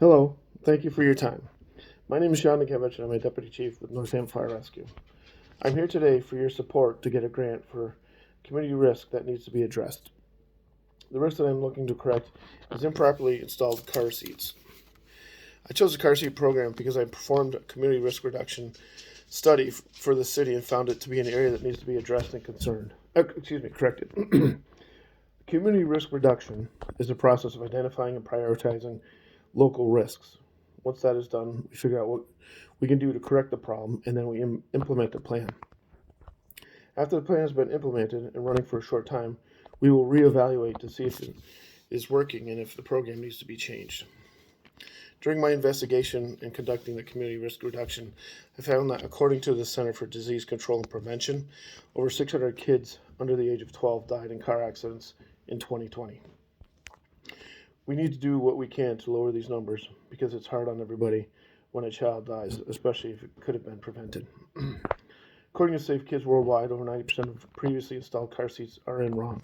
Hello, thank you for your time. My name is John Nikevich and I'm a Deputy Chief with Northampton Fire Rescue. I'm here today for your support to get a grant for community risk that needs to be addressed. The risk that I'm looking to correct is improperly installed car seats. I chose the car seat program because I performed a community risk reduction study for the city and found it to be an area that needs to be addressed and corrected. Community risk reduction is a process of identifying and prioritizing local risks. Once that is done, we figure out what we can do to correct the problem, and then we implement the plan. After the plan has been implemented and running for a short time, we will reevaluate to see if it is working and if the program needs to be changed. During my investigation and conducting the community risk reduction, I found that according to the Center for Disease Control and Prevention, over 600 kids under the age of 12 died in car accidents in 2020. We need to do what we can to lower these numbers because it's hard on everybody when a child dies, especially if it could have been prevented. According to Safe Kids Worldwide, over 90% of previously installed car seats are in wrong.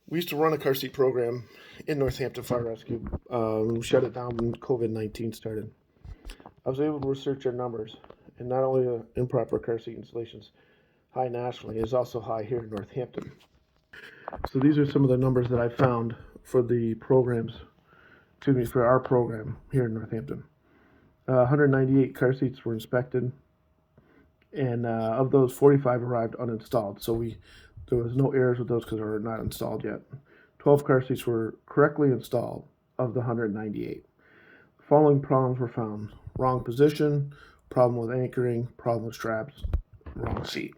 We used to run a car seat program in Northampton Fire Rescue. We shut it down when COVID-19 started. I was able to research our numbers, and not only are improper car seat installations high nationally, it is also high here in Northampton. So these are some of the numbers that I found for the for our program here in Northampton. 198 car seats were inspected, and of those, 45 arrived uninstalled. So there was no errors with those because they were not installed yet. 12 car seats were correctly installed of the 198. The following problems were found: wrong position, problem with anchoring, problem with straps, wrong seat.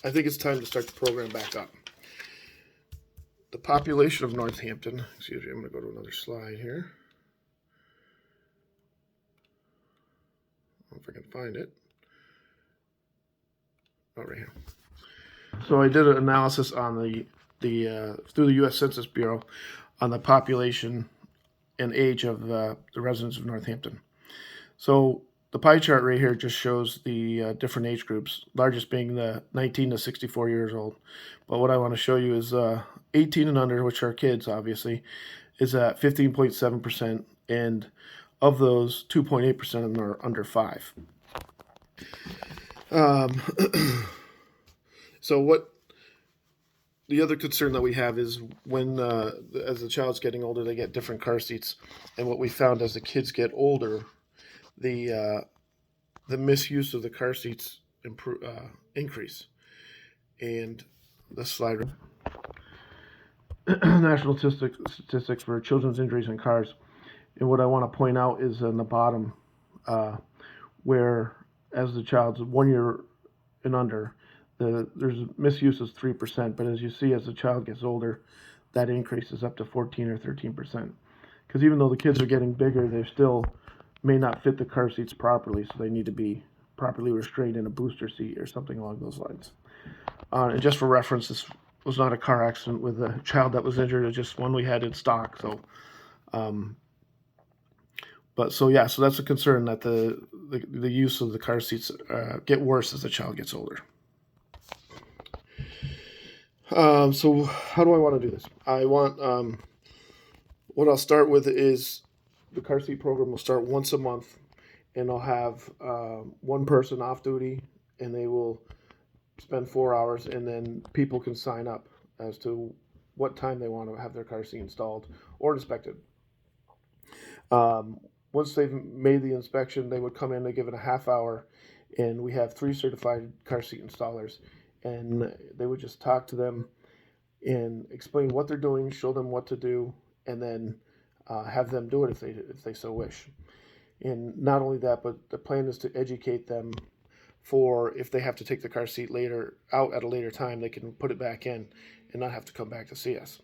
I think it's time to start the program back up. The population of Northampton, excuse me, I'm going to go to another slide here. If I can find it. Oh, right here. So I did an analysis on through the U.S. Census Bureau on the population and age of the residents of Northampton. So the pie chart right here just shows the different age groups, largest being the 19 to 64 years old. But what I want to show you is 18 and under, which are kids, obviously, is at 15.7%, and of those, 2.8% of them are under 5. So what the other concern that we have is when, as the child's getting older, they get different car seats, and what we found as the kids get older, the misuse of the car seats increase. And the slide, national statistics for children's injuries in cars. And what I want to point out is in the bottom, where as the child's 1 year and under, there's misuse is 3%, but as you see, as the child gets older, that increases up to 14 or 13%. Because even though the kids are getting bigger, they still may not fit the car seats properly, so they need to be properly restrained in a booster seat or something along those lines. And just for reference, this was not a car accident with a child that was injured. It's just one we had in stock. So, so that's a concern that the use of the car seats get worse as the child gets older. So how do I want to do this? I want what I'll start with is the car seat program will start once a month, and I'll have one person off duty, and they will spend 4 hours, and then people can sign up as to what time they want to have their car seat installed or inspected. Once they've made the inspection, they would come in, they give it a half hour, and we have 3 certified car seat installers, and they would just talk to them and explain what they're doing, show them what to do, and then have them do it if they so wish. And not only that, but the plan is to educate them for if they have to take the car seat out at a later time, they can put it back in and not have to come back to see us.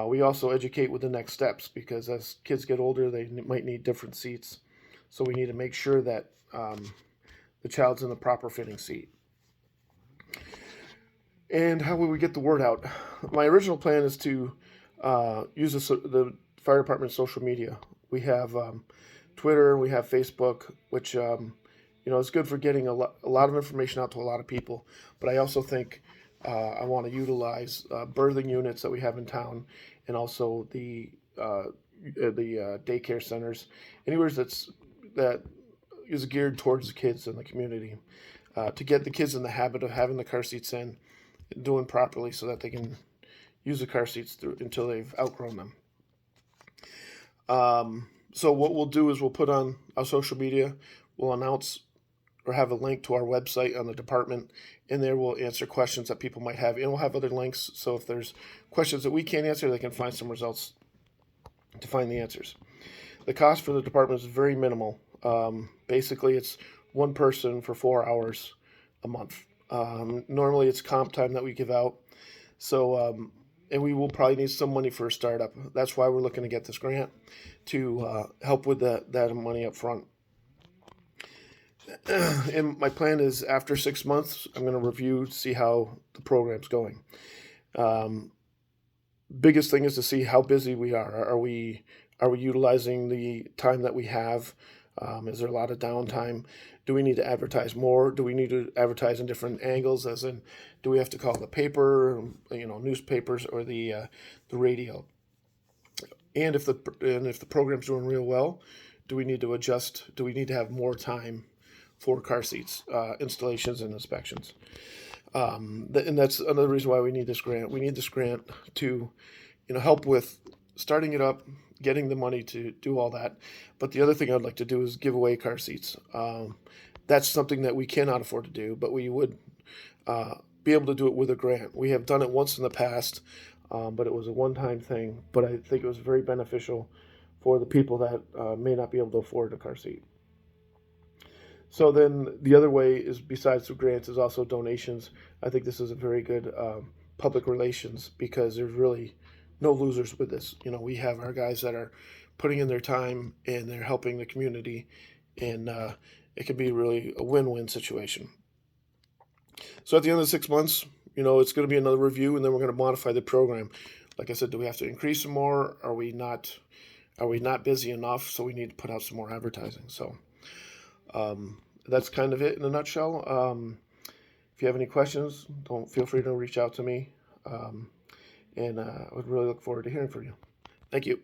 We also educate with the next steps because as kids get older, they might need different seats. So we need to make sure that the child's in the proper fitting seat. And how will we get the word out? My original plan is to use the fire department's social media. We have Twitter, we have Facebook, which it's good for getting a lot of information out to a lot of people. But I also think I want to utilize birthing units that we have in town, and also the daycare centers, anywhere that is geared towards the kids in the community, to get the kids in the habit of having the car seats in, and doing properly, so that they can use the car seats until they've outgrown them. So what we'll do is we'll put on our social media, we'll announce or have a link to our website on the department, and there we'll answer questions that people might have, and we'll have other links, so if there's questions that we can't answer, they can find some results to find the answers. The cost for the department is very minimal. Basically, it's one person for 4 hours a month. Normally, it's comp time that we give out. So, and we will probably need some money for a startup. That's why we're looking to get this grant to help with that money up front. And my plan is after 6 months, I'm going to review to see how the program's going. Biggest thing is to see how busy we are. Are we utilizing the time that we have? Is there a lot of downtime? Do we need to advertise more? Do we need to advertise in different angles? As in, do we have to call the paper, newspapers, or the radio? And if the program's doing real well, do we need to adjust? Do we need to have more time for car seats installations and inspections? And that's another reason why we need this grant. We need this grant to, help with starting it up, getting the money to do all that. But the other thing I'd like to do is give away car seats. That's something that we cannot afford to do, but we would be able to do it with a grant. We have done it once in the past, but it was a one-time thing. But I think it was very beneficial for the people that may not be able to afford a car seat. So then the other way is, besides the grants, is also donations. I think this is a very good public relations, because there's really no losers with this. We have our guys that are putting in their time and they're helping the community, and it can be really a win-win situation. So at the end of the 6 months, it's going to be another review, and then we're going to modify the program. Like I said, do we have to increase some more? Are we not busy enough? So we need to put out some more advertising. So that's kind of it in a nutshell. If you have any questions, don't feel free to reach out to me. And I would really look forward to hearing from you. Thank you.